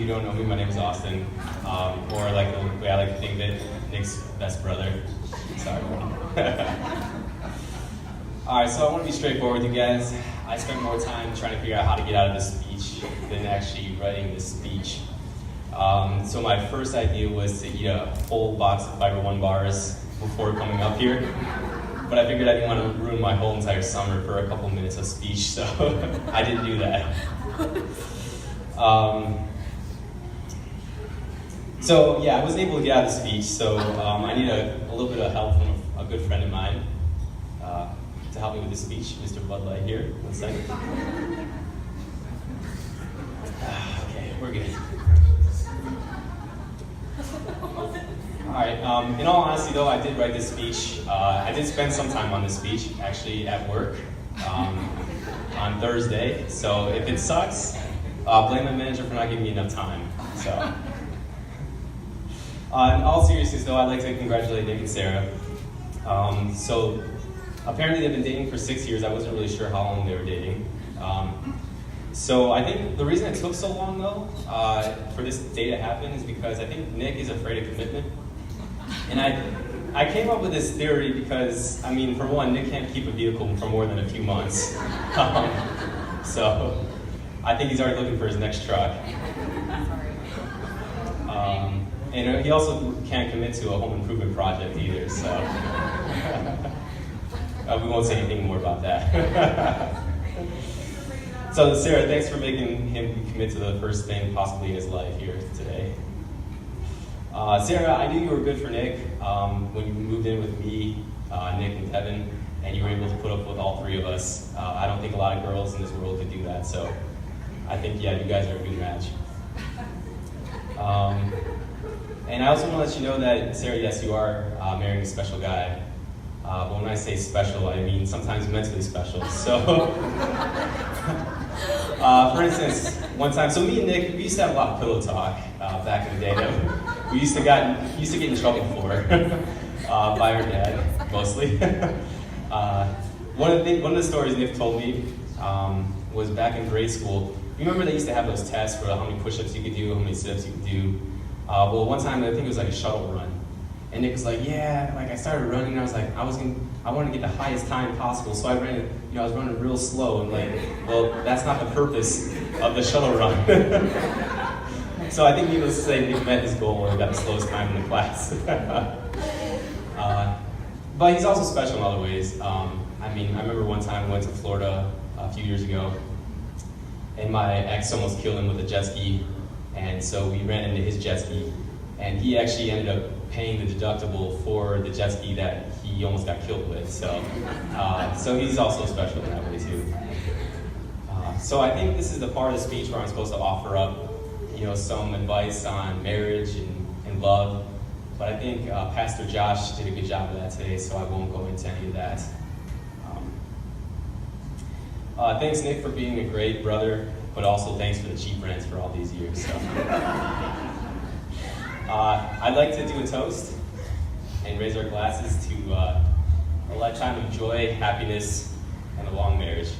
who don't know me, my name is Austin, or like the way I like to think of it, Nick's best brother. Sorry, bro. All right, so I want to be straightforward with you guys. I spent more time trying to figure out how to get out of this speech than actually writing this speech. So my first idea was to eat a whole box of Fiber One bars before coming up here. But I figured I didn't want to ruin my whole entire summer for a couple minutes of speech, so I didn't do that. So yeah, I wasn't able to get out of the speech, so I need a little bit of help from a good friend of mine to help me with the speech, Mr. Bud Light here. 1 second. Okay, we're good. All right, in all honesty though, I did write this speech. I did spend some time on this speech, actually at work, on Thursday. So if it sucks, blame my manager for not giving me enough time. So, in all seriousness though, I'd like to congratulate Nick and Sarah. So apparently they've been dating for 6 years. I wasn't really sure how long they were dating. So I think the reason it took so long though, for this day to happen is because I think Nick is afraid of commitment. And I came up with this theory because, I mean, for one, Nick can't keep a vehicle for more than a few months. So I think he's already looking for his next truck. And he also can't commit to a home improvement project either, so we won't say anything more about that. So Sarah, thanks for making him commit to the first thing possibly in his life here today. Sarah, I knew you were good for Nick when you moved in with me, Nick and Kevin, and you were able to put up with all three of us. I don't think a lot of girls in this world could do that, so I think, yeah, you guys are a good match. And I also want to let you know that, Sarah, yes, you are marrying a special guy. But when I say special, I mean sometimes mentally special. So, for instance, one time, so me and Nick, we used to have a lot of pillow talk back in the day that we used to get in trouble for by our dad, mostly. One of the stories Nick told me was back in grade school. You remember they used to have those tests for how many push-ups you could do, how many sit-ups you could do. Well, one time I think it was like a shuttle run. And Nick was like, yeah, like I started running and I was like, I wanted to get the highest time possible, so I ran, I was running real slow and like, well, that's not the purpose of the shuttle run. So I think needless to say, Nick met his goal and got the slowest time in the class. But he's also special in other ways. I mean, I remember one time I went to Florida a few years ago and my ex almost killed him with a jet ski, and so we ran into his jet ski, and he actually ended up paying the deductible for the jet ski that he almost got killed with. So, so he's also special in that way too. So I think this is the part of the speech where I'm supposed to offer up, some advice on marriage and love. But I think Pastor Josh did a good job of that today, so I won't go into any of that. Thanks, Nick, for being a great brother, but also thanks for the cheap rents for all these years. So. I'd like to do a toast and raise our glasses to a lifetime of joy, happiness, and a long marriage.